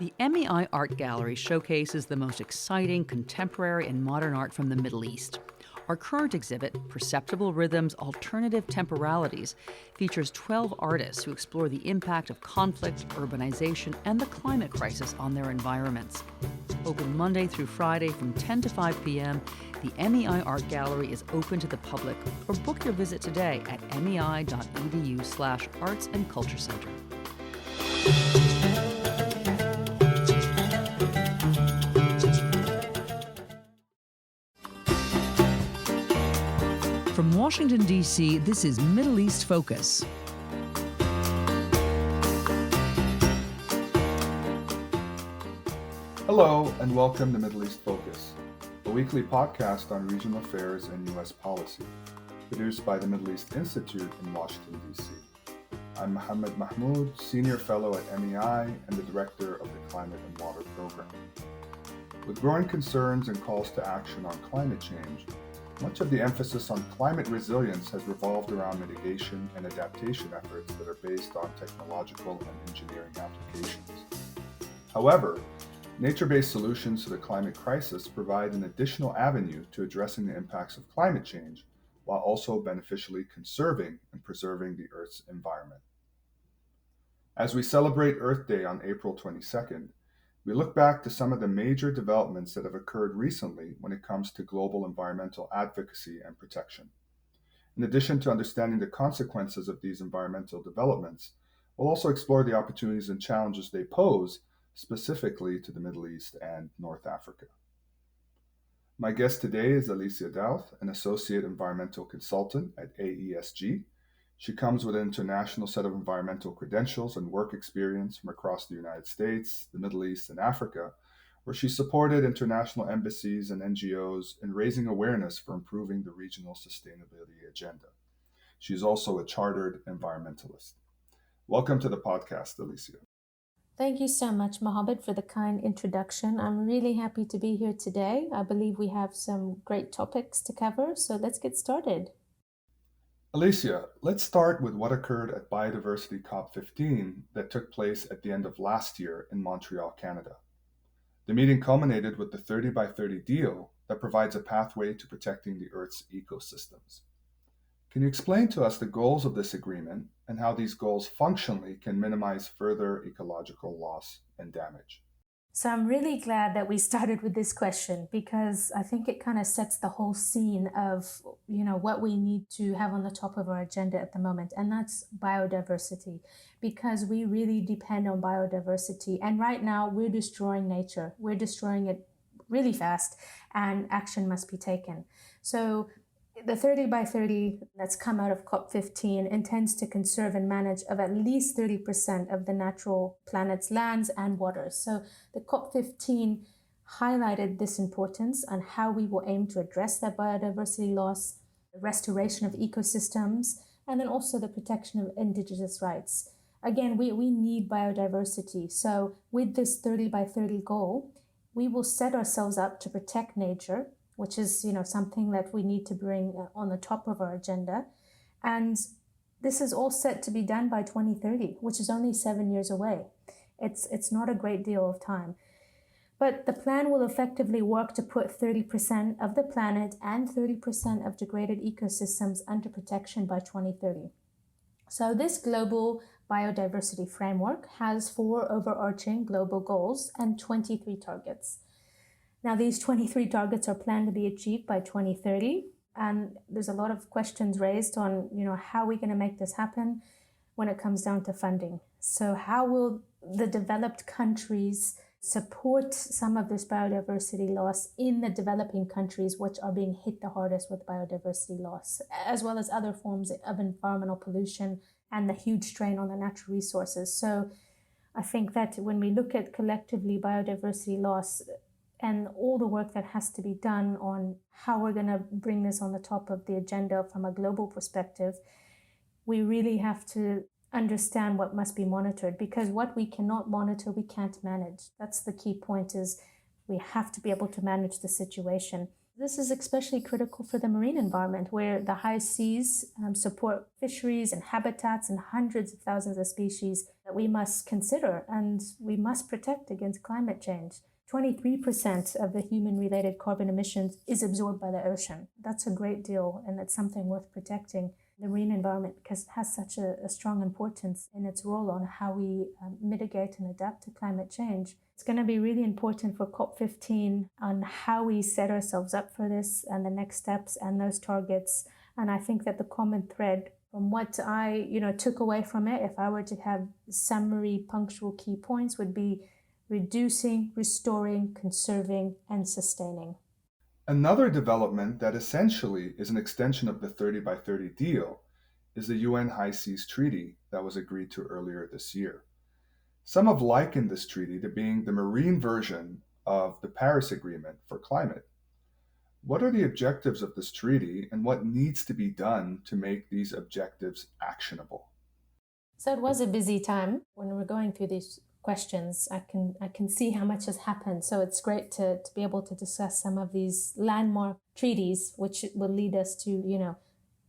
The MEI Art Gallery showcases the most exciting contemporary and modern art from the Middle East. Our current exhibit, Perceptible Rhythms, Alternative Temporalities, features 12 artists who explore the impact of conflict, urbanization, and the climate crisis on their environments. Open Monday through Friday from 10 to 5 p.m., the MEI Art Gallery is open to the public, or book your visit today at mei.edu/arts and culture center. From Washington, D.C., this is Middle East Focus. Hello, and welcome to Middle East Focus, a weekly podcast on regional affairs and U.S. policy, produced by the Middle East Institute in Washington, D.C. I'm Mohammed Mahmoud, Senior Fellow at MEI and the Director of the Climate and Water Program. With growing concerns and calls to action on climate change, much of the emphasis on climate resilience has revolved around mitigation and adaptation efforts that are based on technological and engineering applications. However, nature-based solutions to the climate crisis provide an additional avenue to addressing the impacts of climate change while also beneficially conserving and preserving the Earth's environment. As we celebrate Earth Day on April 22nd, we look back to some of the major developments that have occurred recently when it comes to global environmental advocacy and protection. In addition to understanding the consequences of these environmental developments, we'll also explore the opportunities and challenges they pose, specifically to the Middle East and North Africa. My guest today is Alicia Dauth, an associate environmental consultant at AESG. She comes with an international set of environmental credentials and work experience from across the United States, the Middle East, and Africa, where she supported international embassies and NGOs in raising awareness for improving the regional sustainability agenda. She's also a chartered environmentalist. Welcome to the podcast, Alicia. Thank you so much, Mohammed, for the kind introduction. I'm really happy to be here today. I believe we have some great topics to cover, so let's get started. Alicia, let's start with what occurred at Biodiversity COP15 that took place at the end of last year in Montreal, Canada. The meeting culminated with the 30 by 30 deal that provides a pathway to protecting the Earth's ecosystems. Can you explain to us the goals of this agreement and how these goals functionally can minimize further ecological loss and damage? So I'm really glad that we started with this question because I think it kind of sets the whole scene of, what we need to have on the top of our agenda at the moment, and that's biodiversity, because we really depend on biodiversity. And right now we're destroying nature. We're destroying it really fast, and action must be taken. So the 30 by 30 that's come out of COP15 intends to conserve and manage of at least 30% of the natural planet's lands and waters. So the COP15 highlighted this importance and how we will aim to address that biodiversity loss, the restoration of ecosystems, and then also the protection of indigenous rights. Again, we need biodiversity. So with this 30 by 30 goal, we will set ourselves up to protect nature, which is, something that we need to bring on the top of our agenda. And this is all set to be done by 2030, which is only 7 years away. It's not a great deal of time. But the plan will effectively work to put 30% of the planet and 30% of degraded ecosystems under protection by 2030. So this global biodiversity framework has 4 overarching global goals and 23 targets. Now, these 23 targets are planned to be achieved by 2030, and there's a lot of questions raised on, how we're going to make this happen when it comes down to funding. So how will the developed countries support some of this biodiversity loss in the developing countries, which are being hit the hardest with biodiversity loss, as well as other forms of environmental pollution and the huge strain on the natural resources? So I think that when we look at collectively biodiversity loss, and all the work that has to be done on how we're going to bring this on the top of the agenda from a global perspective, we really have to understand what must be monitored, because what we cannot monitor, we can't manage. That's the key point, is we have to be able to manage the situation. This is especially critical for the marine environment, where the high seas support fisheries and habitats and hundreds of thousands of species that we must consider and we must protect against climate change. 23% of the human-related carbon emissions is absorbed by the ocean. That's a great deal, and it's something worth protecting. The marine environment, because it has such a strong importance in its role on how we mitigate and adapt to climate change. It's going to be really important for COP15 on how we set ourselves up for this and the next steps and those targets. And I think that the common thread from what I took away from it, if I were to have summary punctual key points, would be reducing, restoring, conserving, and sustaining. Another development that essentially is an extension of the 30 by 30 deal is the UN High Seas Treaty that was agreed to earlier this year. Some have likened this treaty to being the marine version of the Paris Agreement for climate. What are the objectives of this treaty, and what needs to be done to make these objectives actionable? So it was a busy time when we were going through these questions. I can see how much has happened. So it's great to be able to discuss some of these landmark treaties, which will lead us to,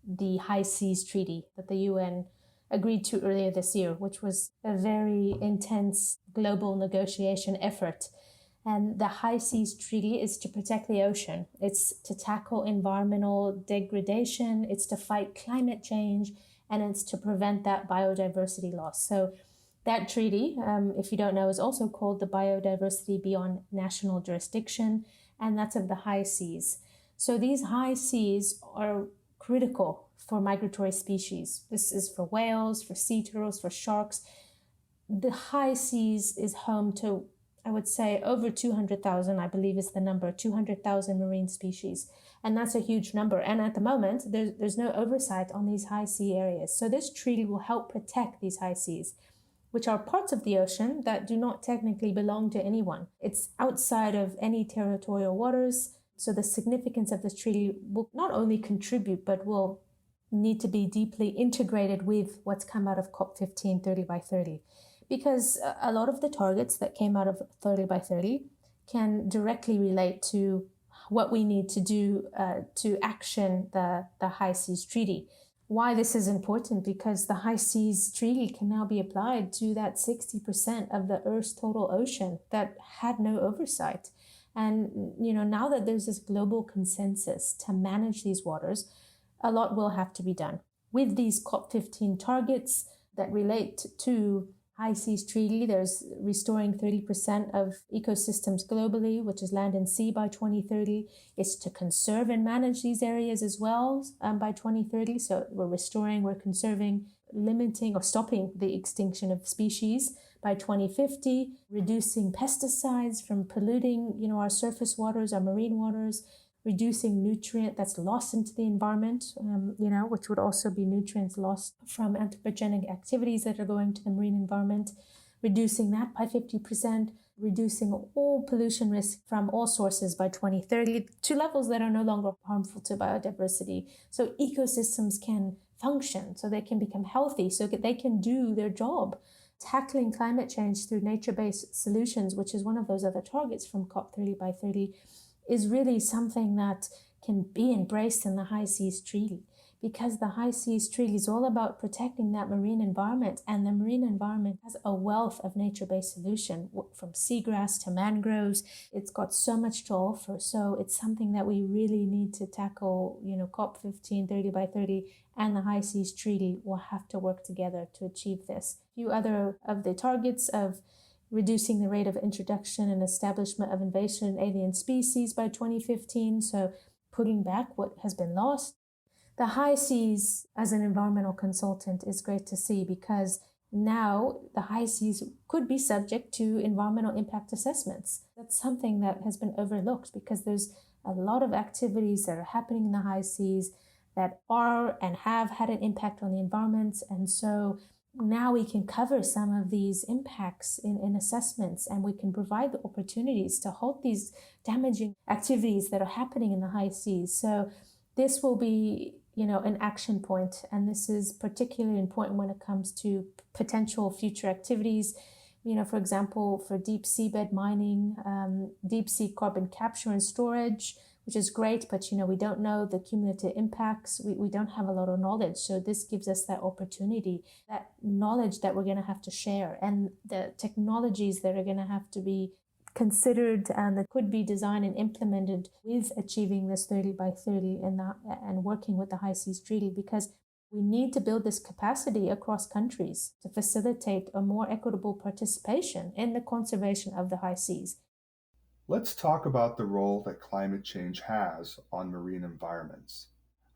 the High Seas Treaty that the UN agreed to earlier this year, which was a very intense global negotiation effort. And the High Seas Treaty is to protect the ocean. It's to tackle environmental degradation. It's to fight climate change, and it's to prevent that biodiversity loss. So that treaty, if you don't know, is also called the Biodiversity Beyond National Jurisdiction, and that's of the high seas. So these high seas are critical for migratory species. This is for whales, for sea turtles, for sharks. The high seas is home to, I would say, over 200,000, I believe is the number, 200,000 marine species. And that's a huge number. And at the moment, there's no oversight on these high sea areas. So this treaty will help protect these high seas, which are parts of the ocean that do not technically belong to anyone. It's outside of any territorial waters. So the significance of this treaty will not only contribute, but will need to be deeply integrated with what's come out of COP15 30 by 30. Because a lot of the targets that came out of 30 by 30 can directly relate to what we need to do to action the High Seas Treaty. Why this is important? Because the High Seas Treaty can now be applied to that 60% of the Earth's total ocean that had no oversight. And, now that there's this global consensus to manage these waters, a lot will have to be done. With these COP15 targets that relate to High Seas Treaty, there's restoring 30% of ecosystems globally, which is land and sea by 2030. It's to conserve and manage these areas as well by 2030. So we're restoring, we're conserving, limiting or stopping the extinction of species by 2050, reducing pesticides from polluting, our surface waters, our marine waters, reducing nutrient that's lost into the environment, which would also be nutrients lost from anthropogenic activities that are going to the marine environment, reducing that by 50%, reducing all pollution risk from all sources by 2030 to levels that are no longer harmful to biodiversity. So ecosystems can function, so they can become healthy, so that they can do their job. Tackling climate change through nature-based solutions, which is one of those other targets from COP 30 by 30, is really something that can be embraced in the High Seas Treaty, because the High Seas Treaty is all about protecting that marine environment, and the marine environment has a wealth of nature-based solution, from seagrass to mangroves. It's got so much to offer, so it's something that we really need to tackle. COP15 30 by 30 and the High Seas Treaty will have to work together to achieve this. A few other of the targets of reducing the rate of introduction and establishment of invasive alien species by 2015, so putting back what has been lost. The high seas, as an environmental consultant, is great to see, because now the high seas could be subject to environmental impact assessments. That's something that has been overlooked, because there's a lot of activities that are happening in the high seas that are and have had an impact on the environment. And so now we can cover some of these impacts in assessments, and we can provide the opportunities to halt these damaging activities that are happening in the high seas. So this will be, an action point, and this is particularly important when it comes to potential future activities. For example, for deep seabed mining, deep sea carbon capture and storage, which is great, but we don't know the cumulative impacts. We don't have a lot of knowledge. So this gives us that opportunity, that knowledge that we're going to have to share, and the technologies that are going to have to be considered and that could be designed and implemented with achieving this 30 by 30 and working with the High Seas Treaty, because we need to build this capacity across countries to facilitate a more equitable participation in the conservation of the high seas. Let's talk about the role that climate change has on marine environments.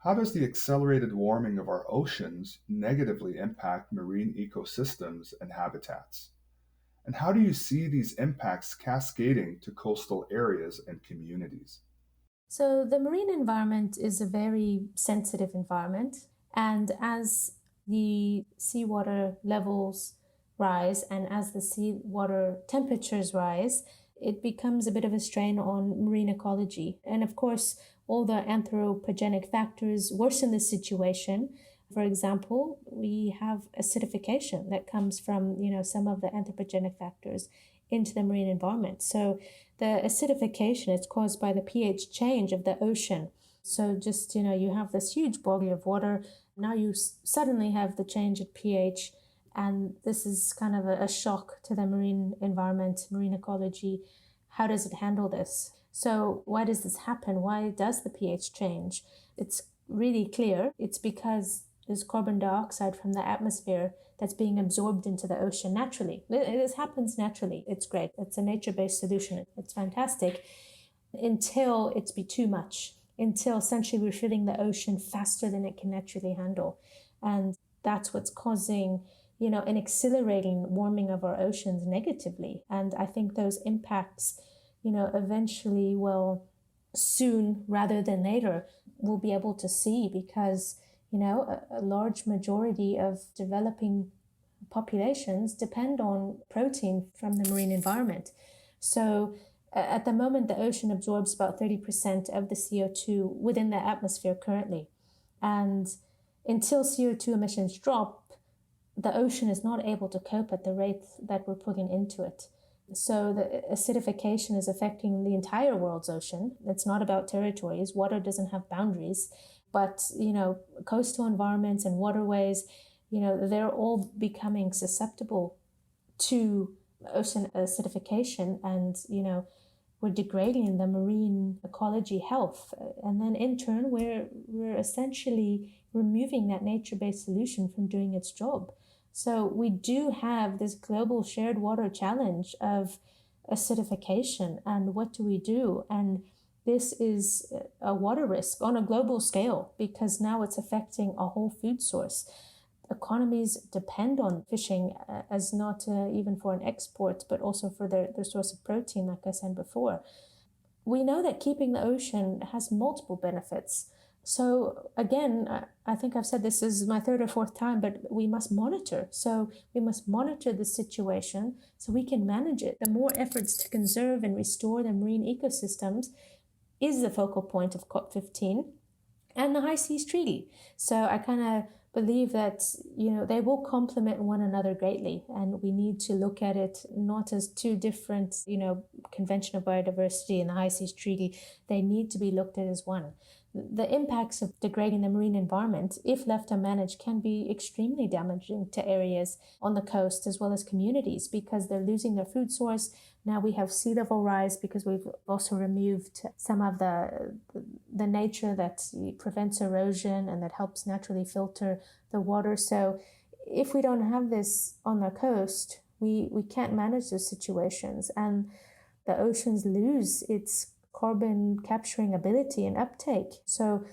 How does the accelerated warming of our oceans negatively impact marine ecosystems and habitats? And how do you see these impacts cascading to coastal areas and communities? So the marine environment is a very sensitive environment. And as the seawater levels rise and as the seawater temperatures rise, it becomes a bit of a strain on marine ecology. And of course, all the anthropogenic factors worsen the situation. For example, we have acidification that comes from, some of the anthropogenic factors into the marine environment. So the acidification is caused by the pH change of the ocean. So just, you have this huge body of water. Now you suddenly have the change at pH, and this is kind of a shock to the marine environment, marine ecology. How does it handle this? So why does this happen? Why does the pH change? It's really clear. It's because there's carbon dioxide from the atmosphere that's being absorbed into the ocean naturally. This happens naturally. It's great. It's a nature-based solution. It's fantastic until it's be too much, until essentially we're filling the ocean faster than it can naturally handle. And that's what's causing, an accelerating warming of our oceans negatively. And I think those impacts, eventually will soon rather than later, we'll be able to see, because a large majority of developing populations depend on protein from the marine environment. So at the moment, the ocean absorbs about 30% of the CO2 within the atmosphere currently. And until CO2 emissions drop, the ocean is not able to cope at the rate that we're putting into it. So the acidification is affecting the entire world's ocean. It's not about territories. Water doesn't have boundaries. But, coastal environments and waterways, they're all becoming susceptible to ocean acidification, and, we're degrading the marine ecology health. And then in turn, we're essentially removing that nature-based solution from doing its job. So we do have this global shared water challenge of acidification, and what do we do? And this is a water risk on a global scale, because now it's affecting a whole food source. Economies depend on fishing as not even for an export, but also for their source of protein, like I said before. We know that keeping the ocean has multiple benefits. So again, I think I've said this is my third or fourth time, but we must monitor. So we must monitor the situation so we can manage it. The more efforts to conserve and restore the marine ecosystems is the focal point of COP15 and the High Seas Treaty. So I kind of believe that, they will complement one another greatly, and we need to look at it not as two different, Convention of Biodiversity and the High Seas Treaty. They need to be looked at as one. The impacts of degrading the marine environment, if left unmanaged, can be extremely damaging to areas on the coast as well as communities, because they're losing their food source. Now we have sea level rise because we've also removed some of the nature that prevents erosion and that helps naturally filter the water. So if we don't have this on the coast, we can't manage those situations, and the oceans lose its carbon capturing ability and uptake. So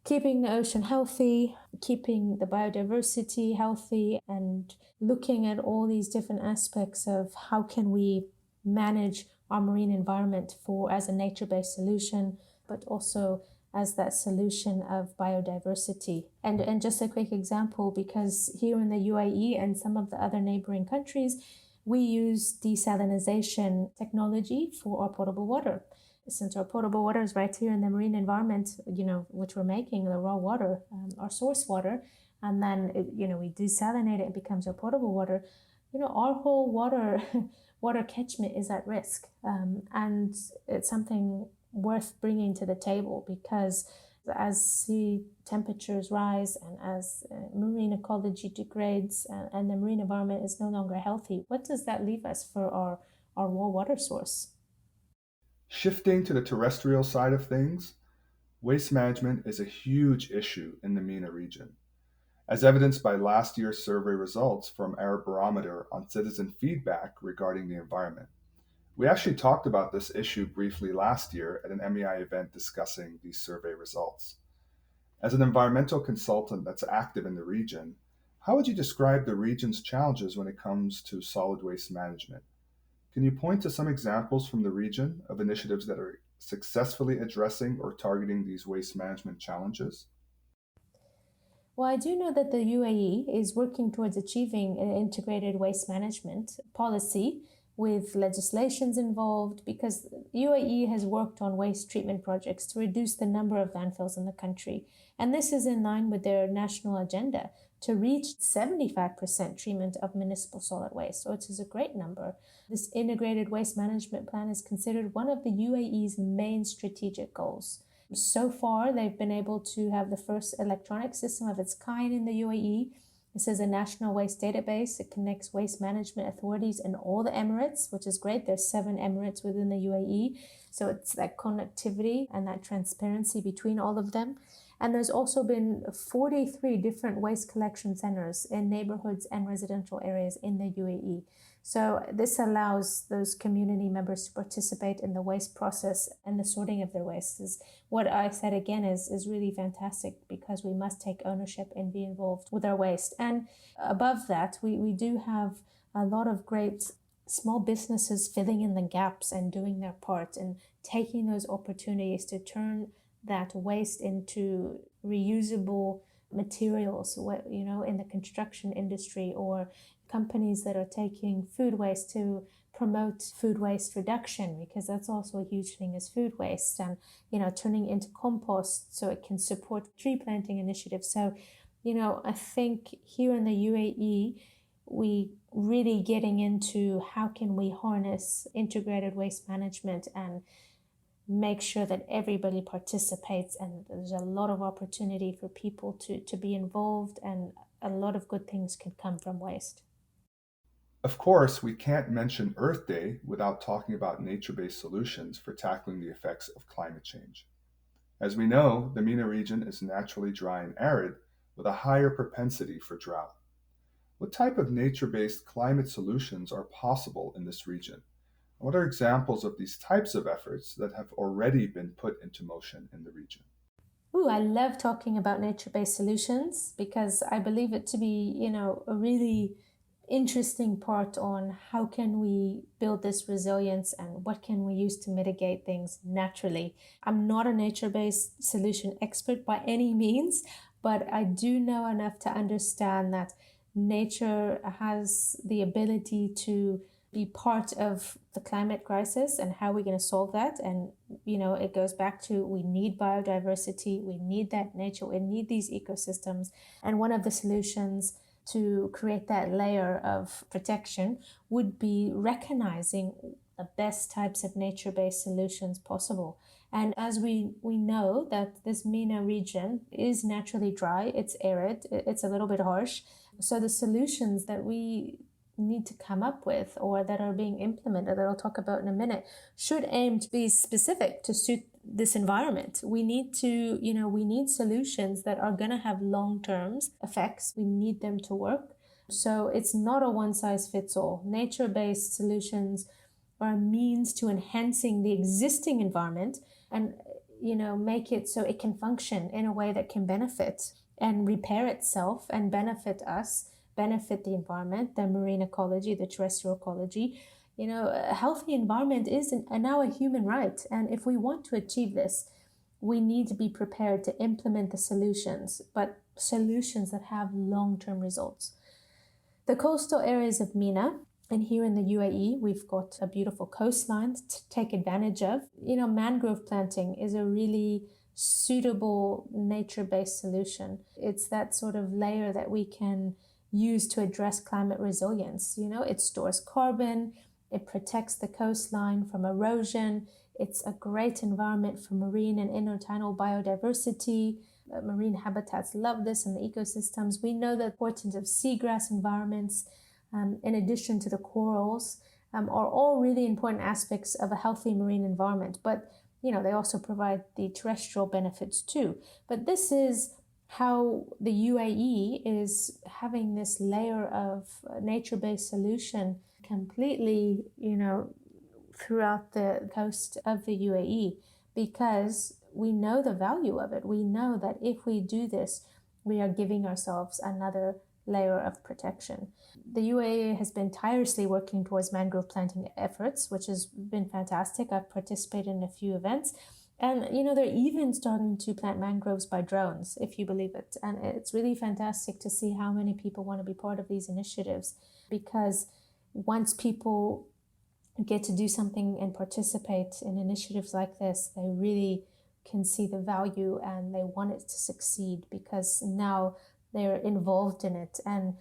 keeping the ocean healthy, keeping the biodiversity healthy, and looking at all these different aspects of how can we manage our marine environment as a nature-based solution, but also as that solution of biodiversity. And just a quick example, because here in the UAE and some of the other neighboring countries, we use desalination technology for our potable water. Since our potable water is right here in the marine environment, which we're making, the raw water, our source water, and then, we desalinate it, it becomes our potable water, our whole water catchment is at risk. And it's something worth bringing to the table, because as sea temperatures rise and as marine ecology degrades and the marine environment is no longer healthy, what does that leave us for our raw water source? Shifting to the terrestrial side of things, waste management is a huge issue in the MENA region, as evidenced by last year's survey results from our barometer on citizen feedback regarding the environment. We actually talked about this issue briefly last year at an MEI event discussing these survey results. As an environmental consultant that's active in the region, how would you describe the region's challenges when it comes to solid waste management? Can you point to some examples from the region of initiatives that are successfully addressing or targeting these waste management challenges? Well, I do know that the UAE is working towards achieving an integrated waste management policy with legislations involved, because UAE has worked on waste treatment projects to reduce the number of landfills in the country. And this is in line with their national agenda to reach 75% treatment of municipal solid waste, which is a great number. This integrated waste management plan is considered one of the UAE's main strategic goals. So far, they've been able to have the first electronic system of its kind in the UAE. This is a national waste database. It connects waste management authorities in all the Emirates, which is great. There's 7 Emirates within the UAE. So it's that connectivity and that transparency between all of them. And there's also been 43 different waste collection centers in neighborhoods and residential areas in the UAE. So this allows those community members to participate in the waste process and the sorting of their waste. Is what I said again is really fantastic, because we must take ownership and be involved with our waste. And above that, we do have a lot of great small businesses filling in the gaps and doing their part and taking those opportunities to turn that waste into reusable materials, in the construction industry, or companies that are taking food waste to promote food waste reduction, because that's also a huge thing, is food waste, and turning into compost so it can support tree planting initiatives. So I think here in the UAE, we really getting into how can we harness integrated waste management and make sure that everybody participates, and there's a lot of opportunity for people to be involved, and a lot of good things can come from waste. Of course, we can't mention Earth Day without talking about nature-based solutions for tackling the effects of climate change. As we know, the MENA region is naturally dry and arid with a higher propensity for drought. What type of nature-based climate solutions are possible in this region? What are examples of these types of efforts that have already been put into motion in the region? Ooh, I love talking about nature-based solutions, because I believe it to be, a really interesting part on how can we build this resilience and what can we use to mitigate things naturally. I'm not a nature-based solution expert by any means, but I do know enough to understand that nature has the ability to be part of the climate crisis and how we're going to solve that. And, it goes back to, we need biodiversity, we need that nature, we need these ecosystems. And one of the solutions to create that layer of protection would be recognizing the best types of nature-based solutions possible. And as we know that this MENA region is naturally dry, it's arid, it's a little bit harsh. So the solutions that we need to come up with, or that are being implemented, that I'll talk about in a minute, should aim to be specific to suit this environment. We need to, we need solutions that are going to have long-term effects. We need them to work. So it's not a one-size-fits-all. Nature-based solutions are a means to enhancing the existing environment and, make it so it can function in a way that can benefit and repair itself and benefit us, benefit the environment, the marine ecology, the terrestrial ecology. A healthy environment is now a human right. And if we want to achieve this, we need to be prepared to implement the solutions, but solutions that have long-term results. The coastal areas of MENA, and here in the UAE, we've got a beautiful coastline to take advantage of. Mangrove planting is a really suitable nature-based solution. It's that sort of layer that we can use to address climate resilience. It stores carbon, it protects the coastline from erosion, It's a great environment for marine and intertidal biodiversity. Marine habitats love this and the ecosystems. We know the importance of seagrass environments, in addition to the corals, are all really important aspects of a healthy marine environment. But, they also provide the terrestrial benefits too. But this is how the UAE is having this layer of nature-based solution completely, throughout the coast of the UAE, because we know the value of it. We know that if we do this, we are giving ourselves another layer of protection. The UAE has been tirelessly working towards mangrove planting efforts, which has been fantastic. I've participated in a few events. And, they're even starting to plant mangroves by drones, if you believe it. And it's really fantastic to see how many people want to be part of these initiatives, because once people get to do something and participate in initiatives like this, they really can see the value and they want it to succeed, because now they're involved in it. And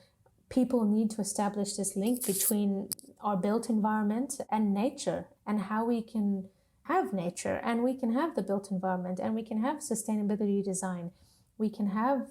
people need to establish this link between our built environment and nature, and how we can have nature and we can have the built environment and we can have sustainability design. We can have,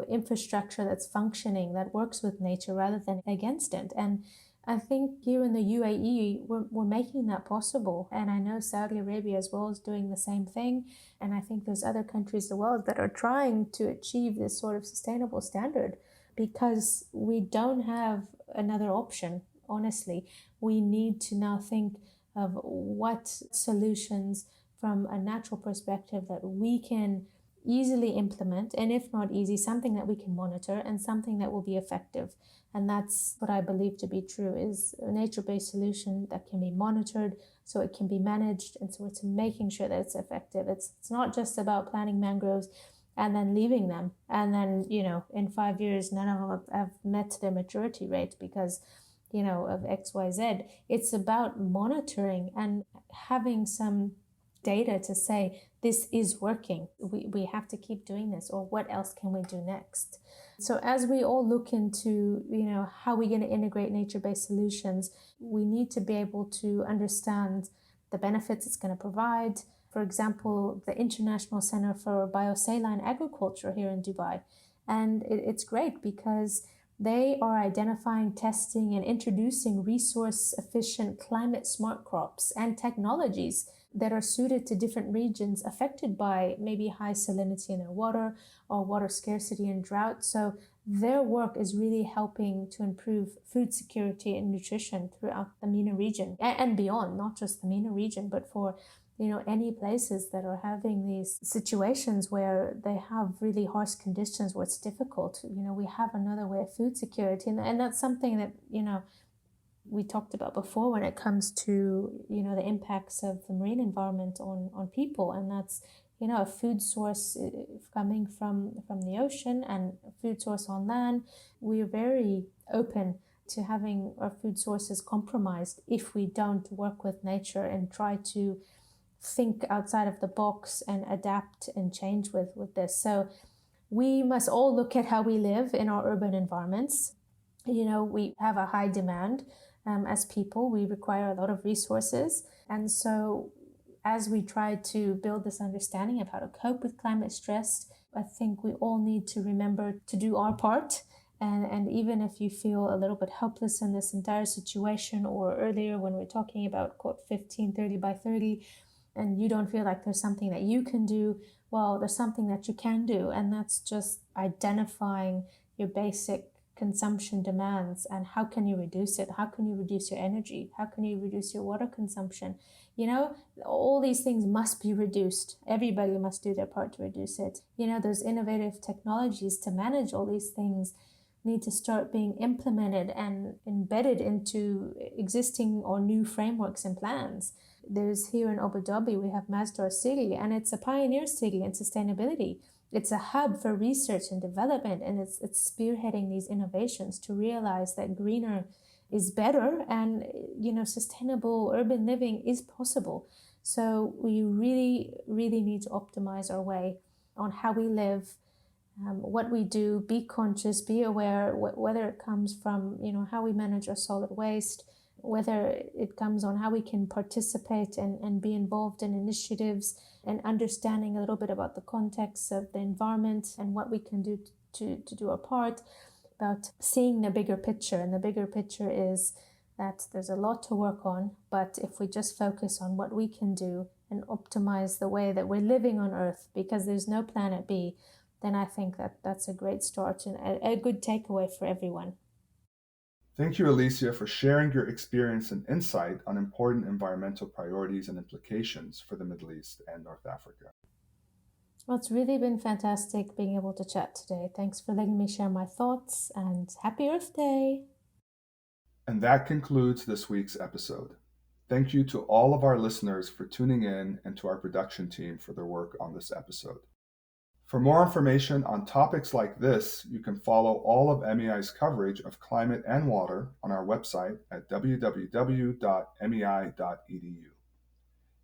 infrastructure that's functioning, that works with nature rather than against it. And I think here in the UAE, we're making that possible. And I know Saudi Arabia as well is doing the same thing. And I think there's other countries in the world that are trying to achieve this sort of sustainable standard, because we don't have another option, honestly. We need to now think of what solutions from a natural perspective that we can easily implement, and if not easy, something that we can monitor and something that will be effective. And that's what I believe to be true, is a nature-based solution that can be monitored so it can be managed, and so it's making sure that it's effective. It's not just about planting mangroves and then leaving them, and then, in 5 years, none of them have met their maturity rate because of XYZ. It's about monitoring and having some data to say this is working. We have to keep doing this, or what else can we do next? So as we all look into, how we're going to integrate nature-based solutions, we need to be able to understand the benefits it's going to provide. For example, the International Center for Biosaline Agriculture here in Dubai. And it's great because they are identifying, testing, and introducing resource-efficient, climate-smart crops and technologies that are suited to different regions affected by maybe high salinity in their water or water scarcity and drought. So their work is really helping to improve food security and nutrition throughout the MENA region and beyond, not just the MENA region, but for any places that are having these situations where they have really harsh conditions where it's difficult. We have another way of food security. And that's something that, we talked about before when it comes to, the impacts of the marine environment on people. And that's, a food source coming from the ocean and a food source on land. We're very open to having our food sources compromised if we don't work with nature and try to think outside of the box and adapt and change with this. So we must all look at how we live in our urban environments. We have a high demand as people. We require a lot of resources. And so as we try to build this understanding of how to cope with climate stress, I think we all need to remember to do our part. And even if you feel a little bit helpless in this entire situation, or earlier when we're talking about quote 1530 by 30, and you don't feel like there's something that you can do, well, there's something that you can do. And that's just identifying your basic consumption demands and how can you reduce it? How can you reduce your energy? How can you reduce your water consumption? All these things must be reduced. Everybody must do their part to reduce it. Those innovative technologies to manage all these things need to start being implemented and embedded into existing or new frameworks and plans. There's here in Abu Dhabi, we have Masdar City, and it's a pioneer city in sustainability. It's a hub for research and development, and it's spearheading these innovations to realize that greener is better, and sustainable urban living is possible. So we really, really need to optimize our way on how we live, what we do, be conscious, be aware, whether it comes from how we manage our solid waste, whether it comes on how we can participate and be involved in initiatives and understanding a little bit about the context of the environment and what we can do to do our part, about seeing the bigger picture. And the bigger picture is that there's a lot to work on, but if we just focus on what we can do and optimize the way that we're living on Earth, because there's no planet B, then I think that that's a great start and a good takeaway for everyone. Thank you, Alicia, for sharing your experience and insight on important environmental priorities and implications for the Middle East and North Africa. Well, it's really been fantastic being able to chat today. Thanks for letting me share my thoughts, and happy Earth Day! And that concludes this week's episode. Thank you to all of our listeners for tuning in and to our production team for their work on this episode. For more information on topics like this, you can follow all of MEI's coverage of climate and water on our website at www.mei.edu.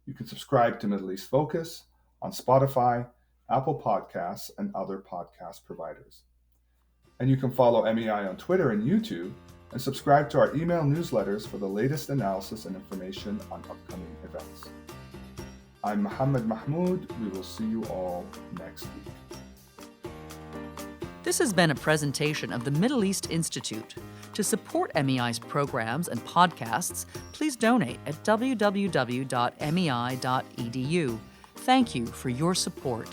You can subscribe to Middle East Focus on Spotify, Apple Podcasts, and other podcast providers. And you can follow MEI on Twitter and YouTube and subscribe to our email newsletters for the latest analysis and information on upcoming events. I'm Mohammed Mahmoud. We will see you all next week. This has been a presentation of the Middle East Institute. To support MEI's programs and podcasts, please donate at www.mei.edu. Thank you for your support.